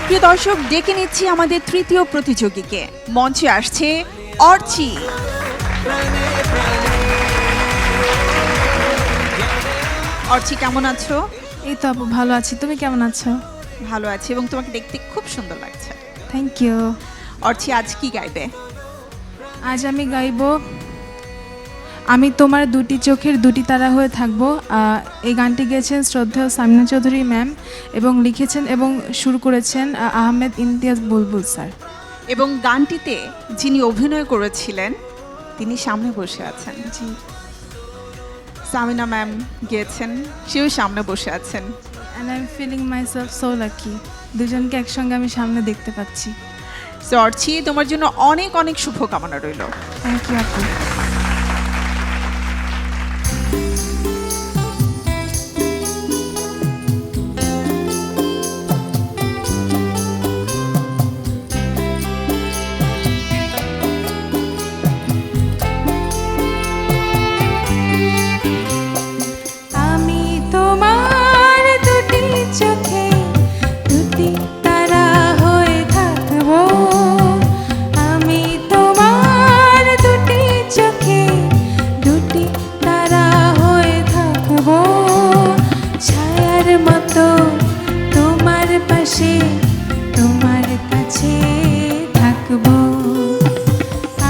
প্রিয় দর্শক, ডেকে নিচ্ছি আমাদের তৃতীয় প্রতিযোগীকে। মঞ্চে আসছে অর্চি। অর্চি, কেমন আছো? এই তো আপু, ভালো আছি। তুমি কেমন আছো? ভালো আছি, এবং তোমাকে দেখতে খুব সুন্দর লাগছে। Thank you. অর্চি, আজ কি গাইবে? আজ আমি গাইব আমি তোমার দুটি চোখের দুটি তারা হয়ে থাকবো। এই গানটি গেয়েছেন শ্রদ্ধেয় সামিনা চৌধুরী ম্যাম, এবং লিখেছেন এবং সুর করেছেন আহমেদ ইমতিয়াজ বুলবুল স্যার। এবং গানটিতে যিনি অভিনয় করেছিলেন তিনি সামনে বসে আছেন। জি, সামিনা ম্যাম গেয়েছেন, সেও সামনে বসে আছেন। And I am feeling myself so lucky. দুজনকে একসঙ্গে আমি সামনে দেখতে পাচ্ছি। সো অর্চি, তোমার জন্য অনেক অনেক শুভকামনা রইল। থ্যাংক ইউ আপু। আমি তোমার দুটি চোখে দুটি তারা হয়ে থাকবো। আমি তোমার দুটি চোখে দুটি তারা হয়ে থাকবো। ছায়ার মতো তোমার পাশে তোমার কাছে থাকবো।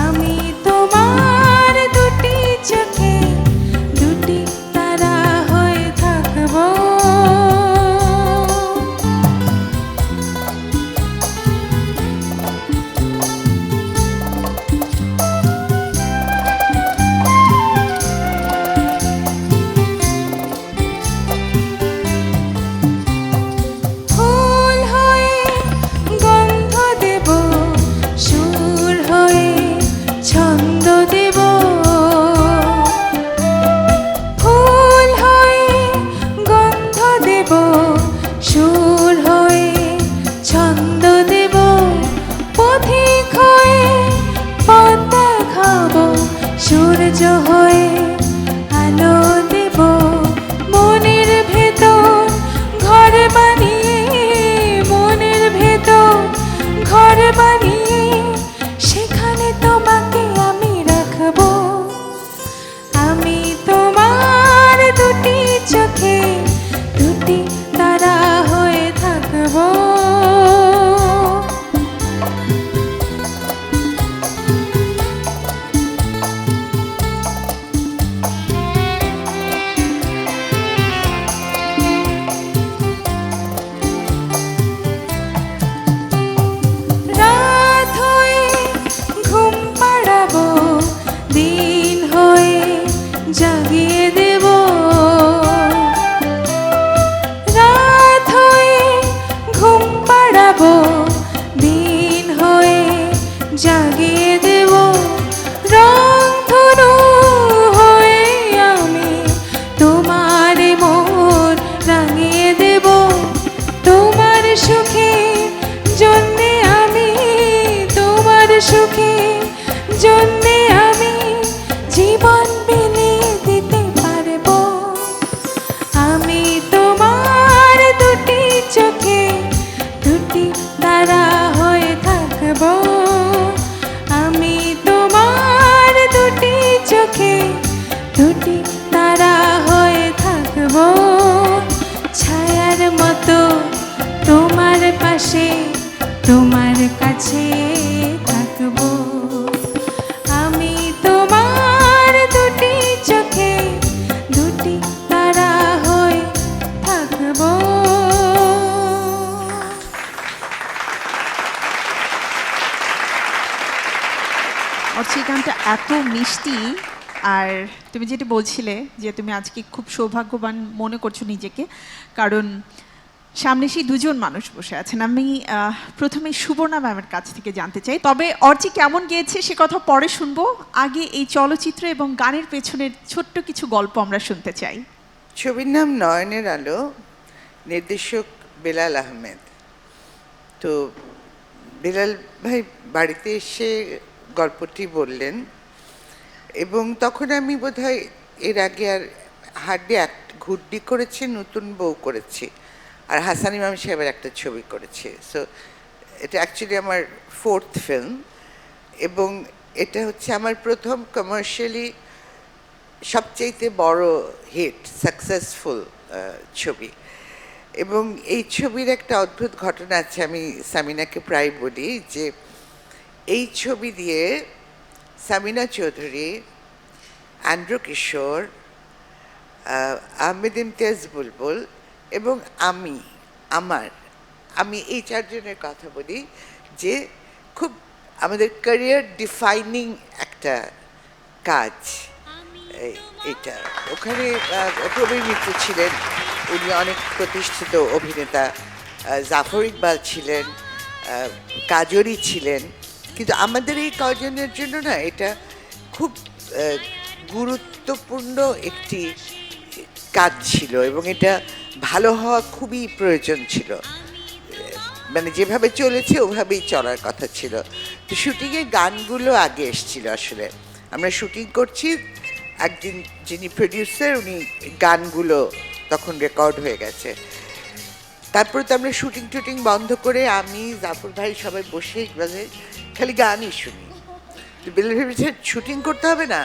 আমি তোমার দুটি চোখে দুটি তারা হয়ে থাকবো। ফুল হয়ে গন্ধ দেব, সুর হয়ে ছন্দ দেব। ফুল হয়ে গন্ধ দেব, সুর হয়ে ছন্দ দেব। পথিক হয়ে পথ দেখাবো, সূর্য হয়ে আলো দেব। মনের ভেতর ঘর বানিয়ে, মনের ভেতর ঘর বানিয়ে সেখানে তোমাকে আমি রাখবো। আমি তোমার দুটি চোখে দুটি তারা হয়ে থাকবো। রাত হয়ে ঘুম পাড়াবো, দিন হয়ে জাগিয়ে দেব। রাত হয়ে ঘুম পাড়াবো, দিন হয়ে জাগিয়ে দেব। রংধনু হয়ে আমি তোমার মন রাঙিয়ে দেব। তোমার সুখে জন্যে আমি, তোমার সুখে জন্যে আমি জীবন বিলিয়ে দিতে পারবো। আমি তোমার দুটি চোখে দুটি তারা হয়ে থাকবো। আমি তোমার দুটি চোখে দুটি তারা হয়ে থাকবো। ছায়ার মতো তোমার পাশে তোমার কাছে থাকবো। আমি তোমার দুটি চোখে দুটি তারা হয়ে থাকবো। অর্চি, গানটা এত মিষ্টি। আর তুমি যেটা বলছিলে যে তুমি আজকে খুব সৌভাগ্যবান মনে করছো নিজেকে, কারণ সামনে সেই দুজন মানুষ বসে আছেন। আমি প্রথমে সুবর্ণা ম্যামের কাছ থেকে জানতে চাই, তবে অর্চি কেমন গেয়েছে সে কথা পরে শুনবো। আগে এই চলচ্চিত্র এবং গানের পেছনের ছোট্ট কিছু গল্প আমরা শুনতে চাই। ছবির নাম নয়নের আলো, নির্দেশক বেলাল আহমেদ। তো বেলাল ভাই বাড়িতে এসে গল্পটি বললেন, এবং তখন আমি বোধহয় এর আগে আর হার্ডলি ঘুড্ডি করেছি, নতুন বউ করেছি, আর হাসান ইমাম সাহেবের একটা ছবি করেছি। সো এটা অ্যাকচুয়ালি আমার 4th ফিল্ম, এবং এটা হচ্ছে আমার প্রথম কমার্শিয়ালি সবচাইতে বড় হিট, সাকসেসফুল ছবি। এবং এই ছবির একটা অদ্ভুত ঘটনা আছে, আমি সামিনাকে প্রায় বলি যে এই ছবি দিয়ে সামিনা চৌধুরী, অ্যান্ড্রু কিশোর, আহমেদ ইমতিয়াজ বুলবুল এবং আমি এই চারজনের কথা বলি যে খুব আমাদের ক্যারিয়ার ডিফাইনিং একটা কাজ এটা। ওখানে প্রবীর মিত্র ছিলেন, উনি অনেক প্রতিষ্ঠিত অভিনেতা, জাফর ইকবাল ছিলেন, কাজরি ছিলেন, কিন্তু আমাদের এই কজনের জন্য না এটা খুব গুরুত্বপূর্ণ একটি কাজ ছিল, এবং এটা ভালো হওয়া খুবই প্রয়োজন ছিল। মানে যেভাবে চলেছে ওভাবেই চলার কথা ছিল। তো শুটিংয়ে গানগুলো আগে এসেছিল। আসলে আমরা শুটিং করছি, একদিন যিনি প্রডিউসার উনি গানগুলো তখন রেকর্ড হয়ে গেছে। তারপরে তো আমরা শুটিং টুটিং বন্ধ করে আমি, জাফর ভাই সবাই বসে খালি গানই শুনি। তো বেলাল ভেবেছে শুটিং করতে হবে না,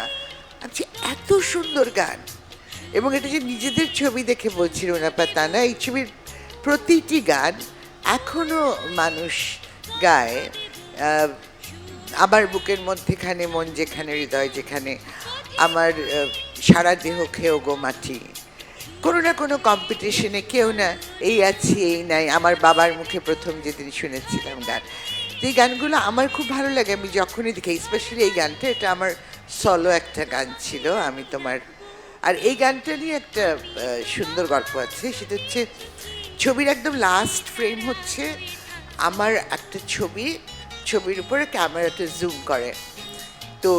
আচ্ছা এত সুন্দর গান। এবং এটা যে নিজেদের ছবি দেখে বলছিল না, তা না, এই ছবির প্রতিটি গান এখনো মানুষ গায়। আমার বুকের মধ্যেখানে মন যেখানে, হৃদয় যেখানে, আমার সারা দেহ খেয়েও গো মাটি, কোনো না কোনো কম্পিটিশনে কেউ না, এই আছি এই নাই, আমার বাবার মুখে প্রথম যেদিন শুনেছিলাম গান। তো এই গানগুলো আমার খুব ভালো লাগে, আমি যখনই দেখি, স্পেশালি এই গানটা, এটা আমার সলো একটা গান ছিল, আমি তোমার। আর এই গানটা নিয়ে একটা সুন্দর গল্প আছে, সেটা হচ্ছে ছবির একদম লাস্ট ফ্রেম হচ্ছে আমার একটা ছবির উপরে ক্যামেরাটা জুম করে। তো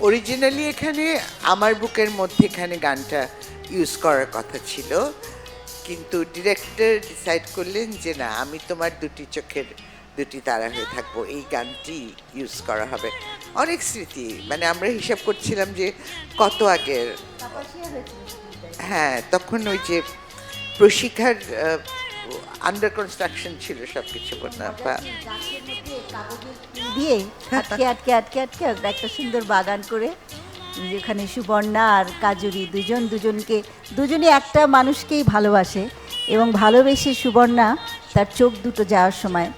অরিজিনালি এখানে আমার বুকের মধ্যে এখানে গানটা ইউজ করার কথা ছিল, কিন্তু ডিরেক্টর ডিসাইড করলেন যে না, আমি তোমার দুটি চোখের দুটি তারা হয়ে থাকবো, এই গানটি ইউজ করা হবে। অনেক স্মৃতি, মানে আমরা হিসাব করছিলাম যে কত আগের। হ্যাঁ, তখন ওই যে প্রশিক্ষার আন্ডার কনস্ট্রাকশন ছিল সব কিছু দিয়ে আটকে আটকে আটকে আটকে একটা সুন্দর বাগান করে, যেখানে সুবর্ণা আর কাজুরি দুজনই একটা মানুষকেই ভালোবাসে, এবং ভালোবেসে সুবর্ণা তার চোখ দুটো যাওয়ার সময়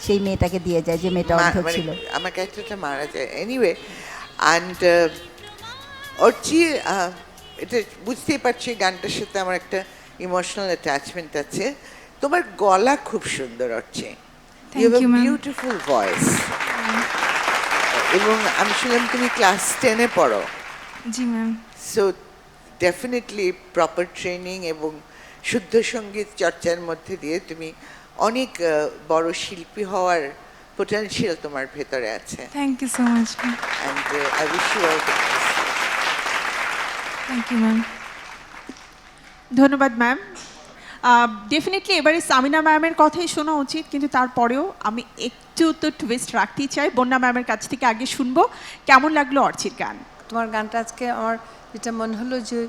সেই মেয়েটাকে দিয়ে যায়, যে মেয়েটা অন্ধ ছিল। আমার ক্যারেক্টারটা মারা যায় এনিওয়ে। অ্যান্ড অর্চি, এটা বুঝতেই পারছি গানটার সাথে আমার একটা ইমোশনাল অ্যাটাচমেন্ট আছে। তোমার গলা খুব সুন্দর Archi, you have a beautiful voice. এবং আমি শুনলাম তুমি ক্লাস 10-এ পড়ো। জি ma'am. So definitely proper training এবং শুদ্ধ সঙ্গীত চর্চার মধ্যে দিয়ে তুমি অনেক বড় শিল্পী হওয়ার পোটেনশিয়াল তোমার ভেতরে আছে। Thank you so much. And I wish you all the best. Thank you ma'am. ধন্যবাদ ম্যাম। ডেফিনেটলি এবারে সামিনা ম্যামের কথাই শোনা উচিত, কিন্তু তারপরেও আমি একটু তো টুইস্ট রাখতেই চাই। বন্যা ম্যামের কাছ থেকে আগে শুনবো কেমন লাগলো অর্চির গান। তোমার গানটা আজকে আমার যেটা মনে হলো যে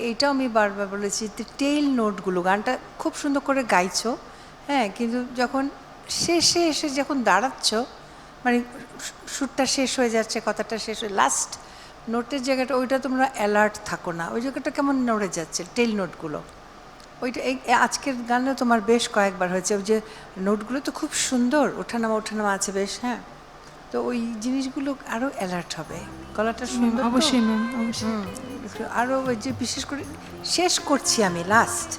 এইটাও আমি বারবার বলেছি, টেইল নোটগুলো, গানটা খুব সুন্দর করে গাইছো, হ্যাঁ, কিন্তু যখন শেষে এসে যখন দাঁড়াচ্ছ, মানে সুরটা শেষ হয়ে যাচ্ছে, কথাটা শেষ হয়ে লাস্ট নোটের জায়গাটা, ওইটা তোমরা অ্যালার্ট থাকো না, ওই জায়গাটা কেমন নড়ে যাচ্ছে টেইল নোটগুলো। ওইটা এই আজকের গানে তোমার বেশ কয়েকবার হয়েছে, ওই যে নোটগুলো তো খুব সুন্দর, ওঠানামা আছে বেশ, হ্যাঁ। তো ওই জিনিসগুলো আরও অ্যালার্ট হবে, গলাটা সুন্দর। অবশ্যই ম্যাম, অবশ্যই। আরও ওই যে বিশেষ করে শেষ করছি আমি লাস্ট,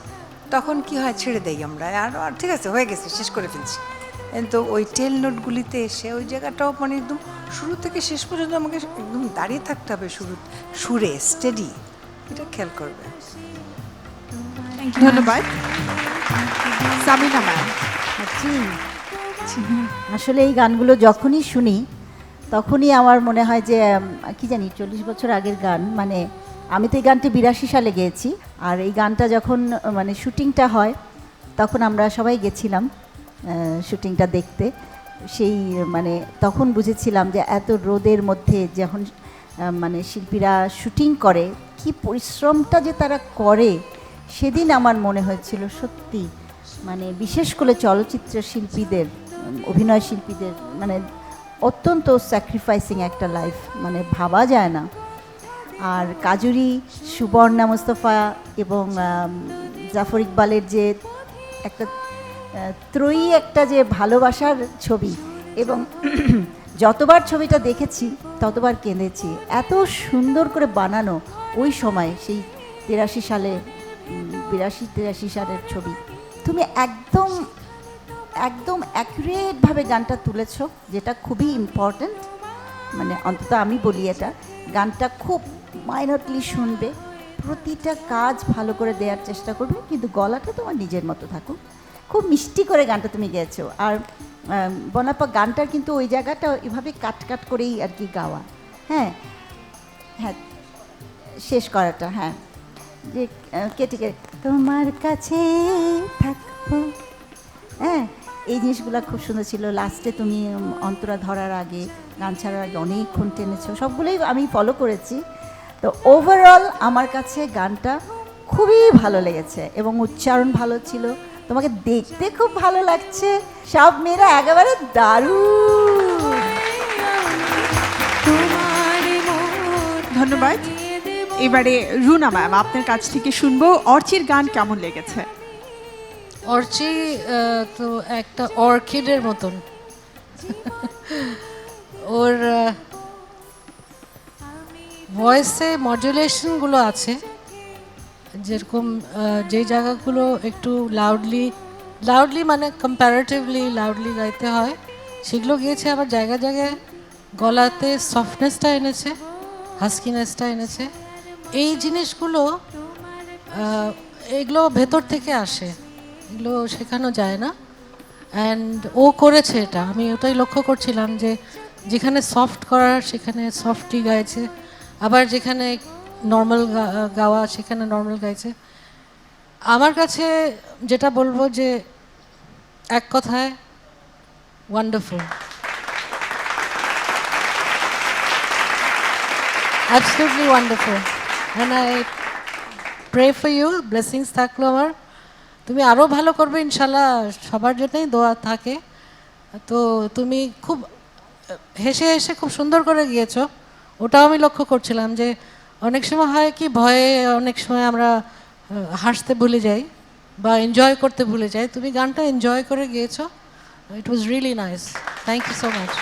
তখন কি হয়, ছেড়ে দেই আমরা, আর ঠিক আছে হয়ে গেছে, শেষ করে ফেলছি। কিন্তু ওই টেল নোটগুলিতে এসে ওই জায়গাটাও মানে একদম শুরু থেকে শেষ পর্যন্ত আমাকে একদম দাঁড়িয়ে থাকতে হবে, সুরে স্টেডি, এটা খেয়াল করবে। ধন্যবাদ সামিনা ম্যাম। আসলে এই গানগুলো যখনই শুনি তখনই আমার মনে হয় যে কি জানি 40 বছর আগের গান। মানে আমি তো এই গানটি 82 সালে গেয়েছি, আর এই গানটা যখন মানে শুটিংটা হয় তখন আমরা সবাই গেছিলাম শুটিংটা দেখতে। সেই মানে তখন বুঝেছিলাম যে এত রোদের মধ্যে যখন মানে শিল্পীরা শুটিং করে কি পরিশ্রমটা যে তারা করে, সেদিন আমার মনে হয়েছিল সত্যি মানে বিশেষ করে চলচ্চিত্র শিল্পীদের, অভিনয় শিল্পীদের মানে অত্যন্ত স্যাক্রিফাইসিং একটা লাইফ, মানে ভাবা যায় না। আর কাজুরি, সুবর্ণা মুস্তফা এবং জাফর ইকবালের যে একটা ত্রয়ী একটা যে ভালোবাসার ছবি, এবং যতবার ছবিটা দেখেছি ততবার কেঁদেছি। এত সুন্দর করে বানানো ওই সময়, সেই 83 সালে, 82-83 সালের ছবি। তুমি একদম একদম অ্যাকুরেটভাবে গানটা তুলেছ, যেটা খুবই ইম্পর্ট্যান্ট। মানে অন্তত আমি বলি এটা, গানটা খুব মাইনরলি শুনবে, প্রতিটা কাজ ভালো করে দেওয়ার চেষ্টা করবে, কিন্তু গলাটা তোমার নিজের মতো থাকুক। খুব মিষ্টি করে গানটা তুমি গেয়েছো। আর বনাপা গানটার কিন্তু ওই জায়গাটা এভাবে কাট কাট করেই আর কি গাওয়া। হ্যাঁ হ্যাঁ, শেষ করাটা, হ্যাঁ, যে কেটে কেটে তোমার কাছে থাকবো, হ্যাঁ, এই জিনিসগুলো খুব সুন্দর ছিল। লাস্টে তুমি অন্তরা ধরার আগে, গান ছাড়ার আগে অনেকক্ষণ টেনেছো, সবগুলোই আমি ফলো করেছি। তো ওভারঅল আমার কাছে গানটা খুবই ভালো লেগেছে এবং উচ্চারণ ভালো ছিল। তোমাকে দেখতে খুব ভালো লাগছে, সব মেয়েরা একেবারে দারুণ। ধন্যবাদ। এবারে রুনা ম্যাম, আপনার কাছ থেকে শুনবো অর্চির গান কেমন লেগেছে। অর্চি তো একটা অর্কিডের মতন। ওর ভয়েসে মডুলেশনগুলো আছে, যেরকম যে জায়গাগুলো একটু লাউডলি মানে কম্প্যারেটিভলি লাউডলি গাইতে হয় সেগুলো গিয়েছে, আবার জায়গায় জায়গায় গলাতে সফটনেসটা এনেছে, হাস্কিনেসটা এনেছে। এই জিনিসগুলো এগুলো ভেতর থেকে আসে, এগুলো শেখানো যায় না। অ্যান্ড ও করেছে এটা, আমি ওটাই লক্ষ্য করছিলাম যে যেখানে সফট করার সেখানে সফটলি গাইছে, আবার যেখানে নর্মাল গাওয়া সেখানে নর্মাল গাইছে। আমার কাছে যেটা বলবো যে এক কথায় wonderful, absolutely wonderful. And I pray for you, blessings থাকলো আমার, তুমি আরও ভালো করবে ইনশাল্লাহ, সবার জন্যই দোয়া থাকে। তো তুমি খুব হেসে হেসে খুব সুন্দর করে গিয়েছো, ওটাও আমি লক্ষ্য করছিলাম যে অনেক সময় হয় কি ভয়ে অনেক সময় আমরা হাসতে ভুলে যাই বা এনজয় করতে ভুলে যাই। তুমি গানটা এনজয় করে গিয়েছো, it was really nice. Thank you so much.